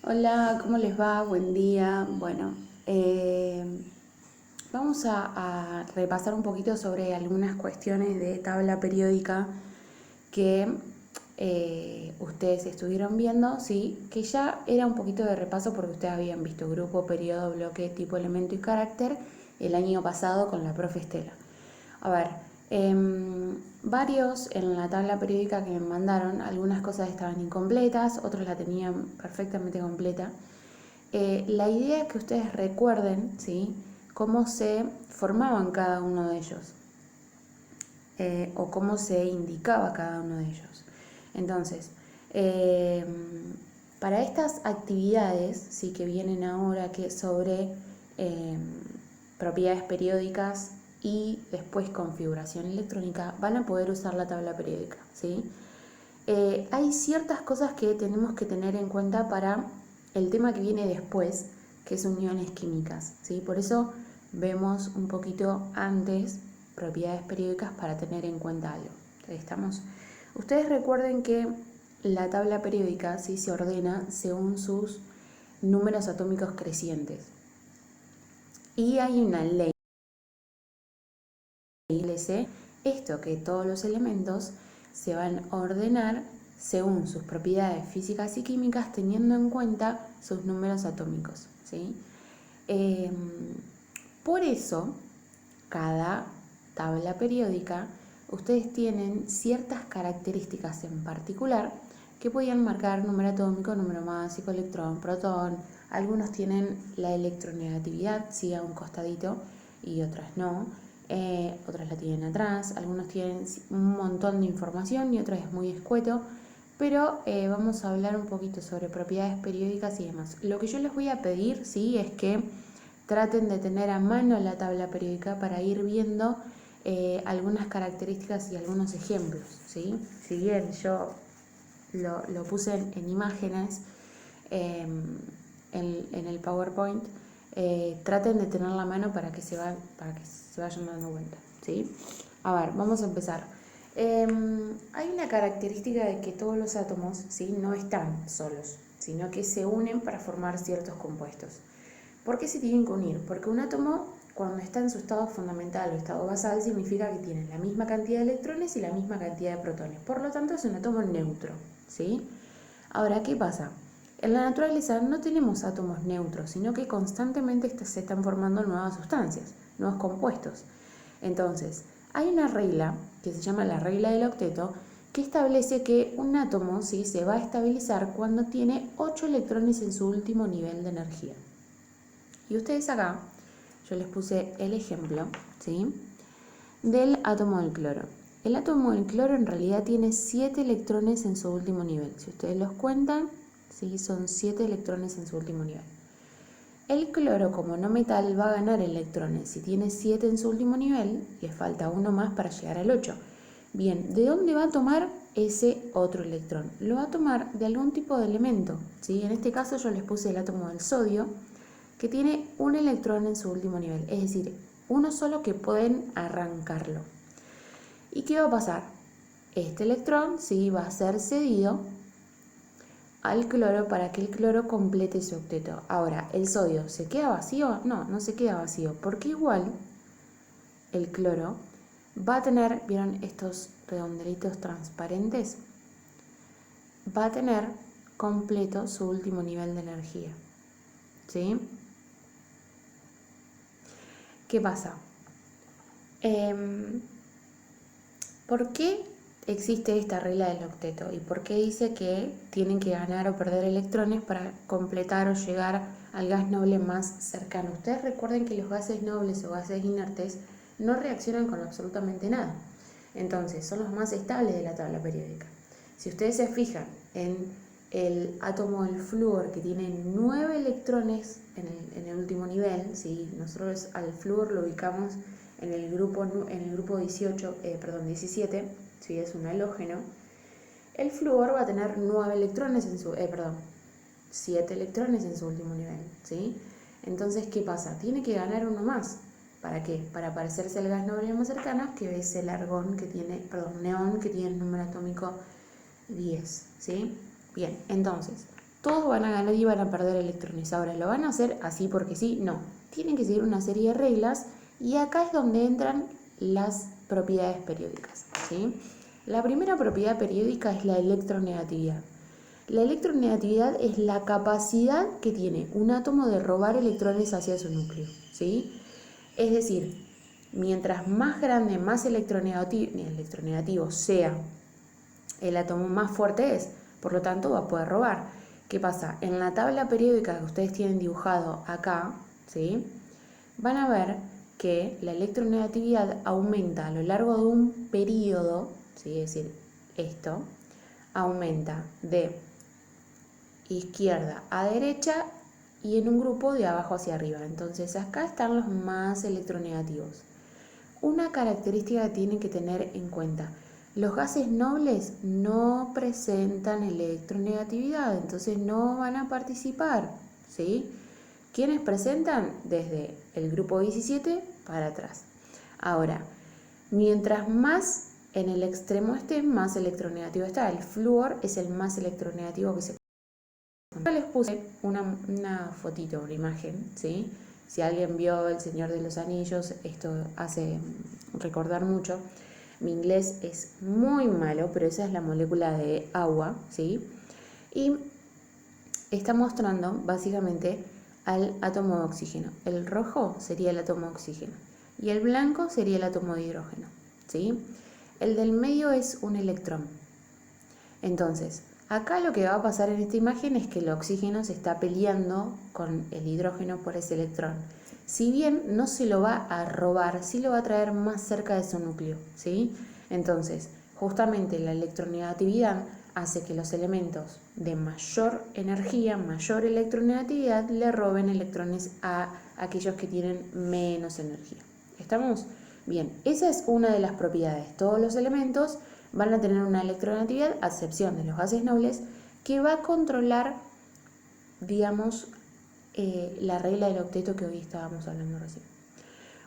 Hola, ¿cómo les va? Buen día. Bueno, vamos a repasar un poquito sobre algunas cuestiones de tabla periódica que ustedes estuvieron viendo, sí, que ya era un poquito de repaso porque ustedes habían visto grupo, periodo, bloque, tipo, elemento y carácter el año pasado con la profe Estela. A ver, varios en la tabla periódica que me mandaron, algunas cosas estaban incompletas, otros la tenían perfectamente completa. La idea es que ustedes recuerden, ¿sí?, cómo se formaban cada uno de ellos, o cómo se indicaba cada uno de ellos. Entonces, eh, para estas actividades, sí, que vienen ahora, que sobre eh, propiedades periódicas y después configuración electrónica, van a poder usar la tabla periódica, ¿sí? Hay ciertas cosas que tenemos que tener en cuenta para el tema que viene después, que es uniones químicas, ¿sí? Por eso vemos un poquito antes propiedades periódicas para tener en cuenta algo. ¿Estamos? Ustedes recuerden que la tabla periódica, ¿sí?, se ordena según sus números atómicos crecientes. Y hay una ley que establece esto, que todos los elementos se van a ordenar según sus propiedades físicas y químicas, teniendo en cuenta sus números atómicos, ¿sí? Por eso, cada tabla periódica, ustedes tienen ciertas características en particular que podían marcar número atómico, número másico, electrón, protón. Algunos tienen la electronegatividad, sí, a un costadito, y otras no. Otras la tienen atrás. Algunos tienen un montón de información y otras es muy escueto. Pero vamos a hablar un poquito sobre propiedades periódicas y demás. Lo que yo les voy a pedir, sí, es que traten de tener a mano la tabla periódica para ir viendo algunas características y algunos ejemplos, ¿sí? Si bien yo lo puse en imágenes en el PowerPoint, traten de tenerla a mano para que se vayan dando cuenta, ¿sí? A ver, vamos a empezar. Hay una característica de que todos los átomos, ¿sí?, no están solos, sino que se unen para formar ciertos compuestos. ¿Por qué se tienen que unir? Porque un átomo, cuando está en su estado fundamental o estado basal, significa que tiene la misma cantidad de electrones y la misma cantidad de protones. Por lo tanto, es un átomo neutro, ¿sí? Ahora, ¿qué pasa? En la naturaleza no tenemos átomos neutros, sino que constantemente se están formando nuevas sustancias, nuevos compuestos. Entonces, hay una regla que se llama la regla del octeto, que establece que un átomo, ¿sí?, se va a estabilizar cuando tiene 8 electrones en su último nivel de energía. Y ustedes acá, yo les puse el ejemplo, ¿sí?, del átomo del cloro. El átomo del cloro en realidad tiene 7 electrones en su último nivel. Si ustedes los cuentan, ¿sí?, son 7 electrones en su último nivel. El cloro, como no metal, va a ganar electrones. Si tiene 7 en su último nivel, le falta uno más para llegar al 8. Bien, ¿de dónde va a tomar ese otro electrón? Lo va a tomar de algún tipo de elemento, ¿sí? En este caso yo les puse el átomo del sodio, que tiene un electrón en su último nivel, es decir, uno solo que pueden arrancarlo. ¿Y qué va a pasar? Este electrón, sí, va a ser cedido al cloro para que el cloro complete su octeto. Ahora, ¿el sodio se queda vacío? No, no se queda vacío, porque igual el cloro va a tener, ¿vieron estos redondelitos transparentes? Va a tener completo su último nivel de energía, ¿sí? ¿Qué pasa? ¿Por qué existe esta regla del octeto? ¿Y por qué dice que tienen que ganar o perder electrones para completar o llegar al gas noble más cercano? Ustedes recuerden que los gases nobles o gases inertes no reaccionan con absolutamente nada. Entonces, son los más estables de la tabla periódica. Si ustedes se fijan en el átomo del flúor, que tiene 9 electrones en el último nivel, ¿sí?, nosotros al flúor lo ubicamos en el grupo 17, ¿sí?, es un halógeno. El flúor va a tener 7 electrones en su último nivel, ¿sí? Entonces, ¿qué pasa? Tiene que ganar uno más. ¿Para qué? Para parecerse al gas noble más cercano, que es el neón, que tiene el número atómico 10, ¿sí? Bien, entonces, todos van a ganar y van a perder electrones. Ahora, ¿lo van a hacer así porque sí? No. Tienen que seguir una serie de reglas y acá es donde entran las propiedades periódicas, ¿sí? La primera propiedad periódica es la electronegatividad. La electronegatividad es la capacidad que tiene un átomo de robar electrones hacia su núcleo, ¿sí? Es decir, mientras más grande, más electronegativo sea el átomo, más fuerte es, por lo tanto va a poder robar. ¿Qué pasa? En la tabla periódica que ustedes tienen dibujado acá, ¿sí? Van a ver que la electronegatividad aumenta a lo largo de un periodo, ¿sí? Es decir, esto aumenta de izquierda a derecha y en un grupo de abajo hacia arriba. Entonces acá están los más electronegativos. Una característica que tienen que tener en cuenta: los gases nobles no presentan electronegatividad, entonces no van a participar, ¿sí? ¿Quiénes presentan? Desde el grupo 17 para atrás. Ahora, mientras más en el extremo esté, más electronegativo está. El flúor es el más electronegativo que se puede. Les puse una fotito, una imagen, ¿sí? Si alguien vio El Señor de los Anillos, esto hace recordar mucho. Mi inglés es muy malo, pero esa es la molécula de agua, ¿sí? Y está mostrando básicamente al átomo de oxígeno. El rojo sería el átomo de oxígeno y el blanco sería el átomo de hidrógeno, ¿sí? El del medio es un electrón. Entonces, acá lo que va a pasar en esta imagen es que el oxígeno se está peleando con el hidrógeno por ese electrón. Si bien no se lo va a robar, sí lo va a traer más cerca de su núcleo, ¿sí? Entonces, justamente la electronegatividad hace que los elementos de mayor energía, mayor electronegatividad, le roben electrones a aquellos que tienen menos energía. ¿Estamos? Bien, esa es una de las propiedades. Todos los elementos van a tener una electronegatividad, a excepción de los gases nobles, que va a controlar, digamos, la regla del octeto que hoy estábamos hablando recién.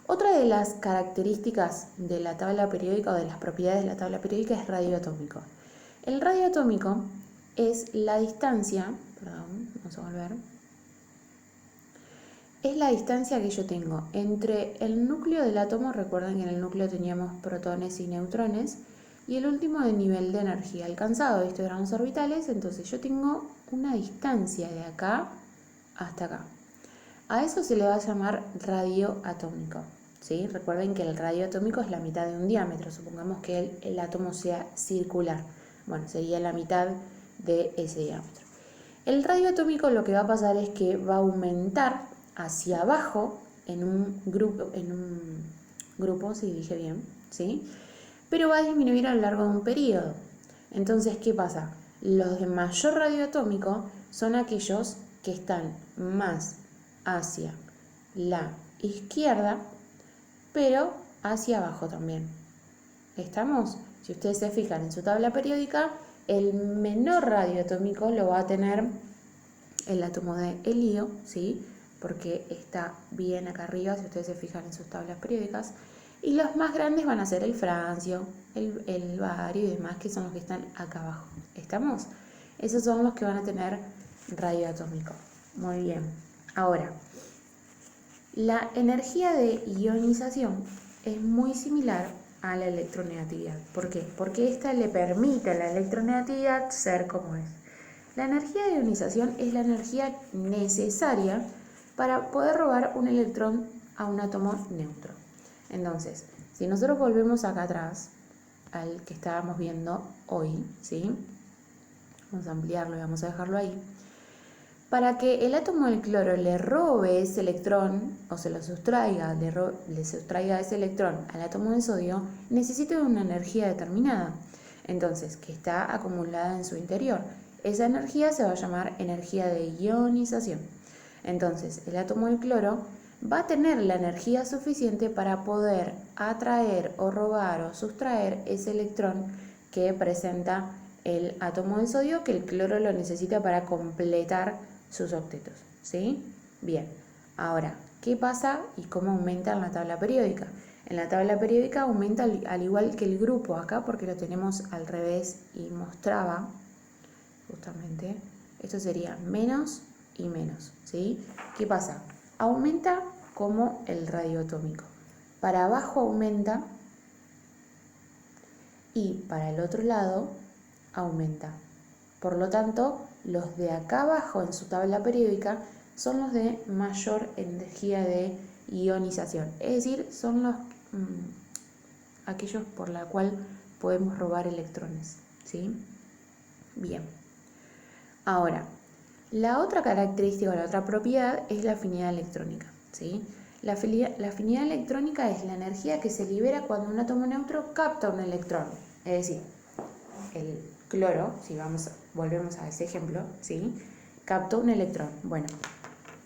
Otra de las características de la tabla periódica o de las propiedades de la tabla periódica es radioatómico. El radioatómico es la distancia, vamos a volver, es la distancia que yo tengo entre el núcleo del átomo. Recuerden que en el núcleo teníamos protones y neutrones, y el último de nivel de energía alcanzado. Estos eran los orbitales, entonces yo tengo una distancia de acá hasta acá. A eso se le va a llamar radio atómico, ¿sí? Recuerden que el radio atómico es la mitad de un diámetro. Supongamos que el átomo sea circular. Bueno, sería la mitad de ese diámetro. El radio atómico lo que va a pasar es que va a aumentar hacia abajo en un grupo, si dije bien, ¿sí? Pero va a disminuir a lo largo de un periodo. Entonces, ¿qué pasa? Los de mayor radio atómico son aquellos que están más hacia la izquierda, pero hacia abajo también. ¿Estamos? Si ustedes se fijan en su tabla periódica, el menor radio atómico lo va a tener el átomo de helio, ¿sí? Porque está bien acá arriba, si ustedes se fijan en sus tablas periódicas. Y los más grandes van a ser el francio, el bario y demás, que son los que están acá abajo. ¿Estamos? Esos son los que van a tener radio atómico. Muy bien. Ahora, la energía de ionización es muy similar a la electronegatividad. ¿Por qué? Porque esta le permite a la electronegatividad ser como es. La energía de ionización es la energía necesaria para poder robar un electrón a un átomo neutro. Entonces, si nosotros volvemos acá atrás, al que estábamos viendo hoy, ¿sí? Vamos a ampliarlo y vamos a dejarlo ahí. Para que el átomo del cloro le robe ese electrón o se lo sustraiga, le sustraiga ese electrón al átomo del sodio, necesita una energía determinada, entonces, que está acumulada en su interior. Esa energía se va a llamar energía de ionización. Entonces, el átomo del cloro va a tener la energía suficiente para poder atraer o robar o sustraer ese electrón que presenta el átomo del sodio, que el cloro lo necesita para completar sus octetos, ¿sí? Bien, ahora, ¿qué pasa y cómo aumenta en la tabla periódica? En la tabla periódica aumenta al igual que el grupo acá, porque lo tenemos al revés y mostraba justamente Esto sería menos y menos, ¿sí? ¿Qué pasa? Aumenta como el radio atómico. Para abajo aumenta y para el otro lado aumenta. Por lo tanto, los de acá abajo en su tabla periódica son los de mayor energía de ionización, es decir, son los aquellos por la cual podemos robar electrones, ¿sí? Bien. Ahora, la otra característica o la otra propiedad es la afinidad electrónica, ¿sí? La afinidad electrónica es la energía que se libera cuando un átomo neutro capta un electrón. Es decir, el cloro, si volvemos a ese ejemplo, ¿sí? Captó un electrón. Bueno,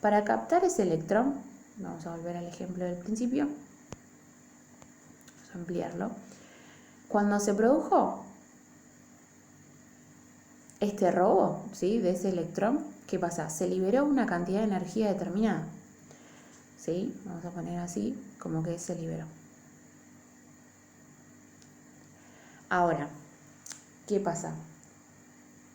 para captar ese electrón, vamos a volver al ejemplo del principio, vamos a ampliarlo. Cuando se produjo este robo, ¿sí?, de ese electrón, ¿qué pasa? Se liberó una cantidad de energía determinada, ¿sí? Vamos a poner así, como que se liberó. Ahora, ¿qué pasa?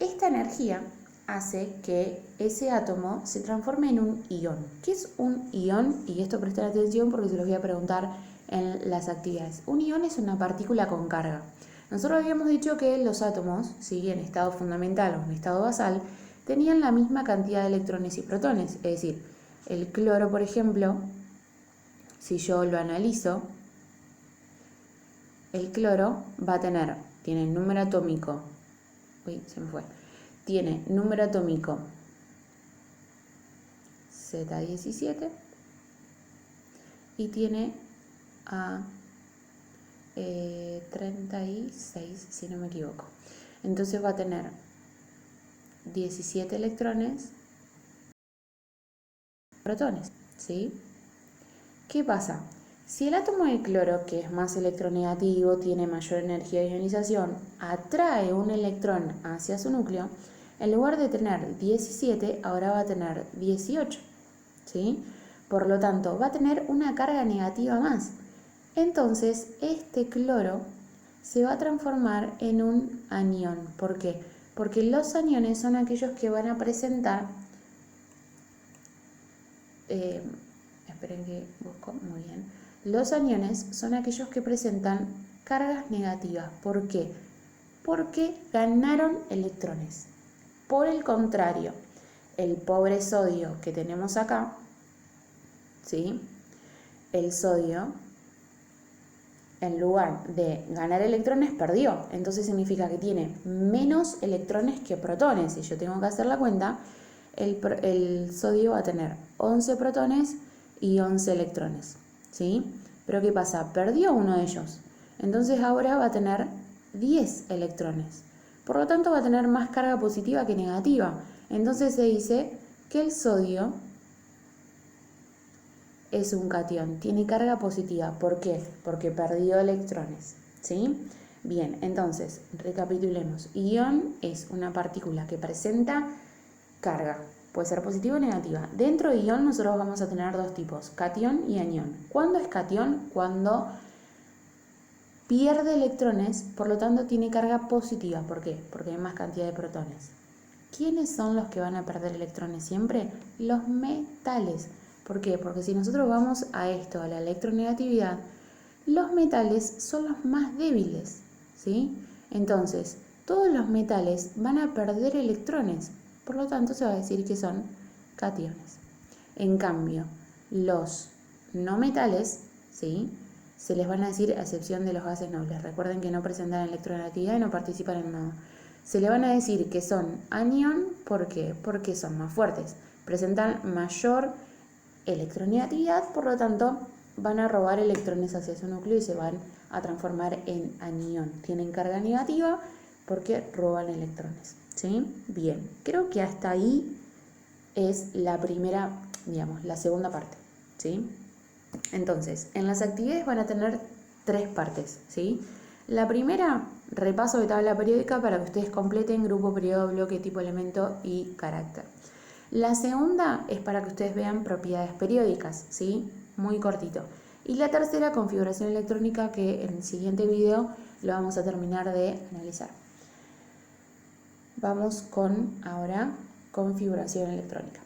Esta energía hace que ese átomo se transforme en un ion. ¿Qué es un ion? Y esto presten atención porque se los voy a preguntar en las actividades. Un ion es una partícula con carga. Nosotros habíamos dicho que los átomos, ¿sí?, en estado fundamental o en estado basal, tenían la misma cantidad de electrones y protones. Es decir, el cloro, por ejemplo, si yo lo analizo, el cloro va a tiene número atómico, tiene número atómico Z17 y tiene a 36, si no me equivoco. Entonces va a tener 17 electrones, protones, ¿sí? ¿Qué pasa? Si el átomo de cloro, que es más electronegativo, tiene mayor energía de ionización, atrae un electrón hacia su núcleo, en lugar de tener 17, ahora va a tener 18, ¿sí? Por lo tanto, va a tener una carga negativa más. Entonces, este cloro se va a transformar en un anión. ¿Por qué? Porque los aniones son aquellos que van a presentar... esperen que busco, muy bien. Los aniones son aquellos que presentan cargas negativas. ¿Por qué? Porque ganaron electrones. Por el contrario, el pobre sodio que tenemos acá, ¿sí?, el sodio, en lugar de ganar electrones, perdió. Entonces significa que tiene menos electrones que protones. Si yo tengo que hacer la cuenta, el sodio va a tener 11 protones y 11 electrones, ¿sí? Pero ¿qué pasa? Perdió uno de ellos. Entonces ahora va a tener 10 electrones. Por lo tanto va a tener más carga positiva que negativa. Entonces se dice que el sodio es un catión, tiene carga positiva. ¿Por qué? Porque perdió electrones, ¿sí? Bien, entonces, recapitulemos. Ion es una partícula que presenta carga, puede ser positiva o negativa. Dentro de ion nosotros vamos a tener dos tipos, catión y anión. ¿Cuándo es catión? Cuando pierde electrones, por lo tanto tiene carga positiva. ¿Por qué? Porque hay más cantidad de protones. ¿Quiénes son los que van a perder electrones siempre? Los metales. ¿Por qué? Porque si nosotros vamos a esto, a la electronegatividad, los metales son los más débiles, ¿sí? Entonces, todos los metales van a perder electrones, por lo tanto se va a decir que son cationes. En cambio, los no metales, ¿sí?, se les van a decir, a excepción de los gases nobles, recuerden que no presentan electronegatividad y no participan en nada. Se le van a decir que son anión, ¿por qué? Porque son más fuertes, presentan mayor electronegatividad, por lo tanto van a robar electrones hacia su núcleo y se van a transformar en anión. Tienen carga negativa porque roban electrones, ¿sí? Bien, creo que hasta ahí es la primera, digamos, la segunda parte, ¿sí? Entonces, en las actividades van a tener tres partes, ¿sí? La primera, repaso de tabla periódica para que ustedes completen grupo, periodo, bloque, tipo, elemento y carácter. La segunda es para que ustedes vean propiedades periódicas, ¿sí? Muy cortito. Y la tercera, configuración electrónica, que en el siguiente video lo vamos a terminar de analizar. Vamos con ahora configuración electrónica.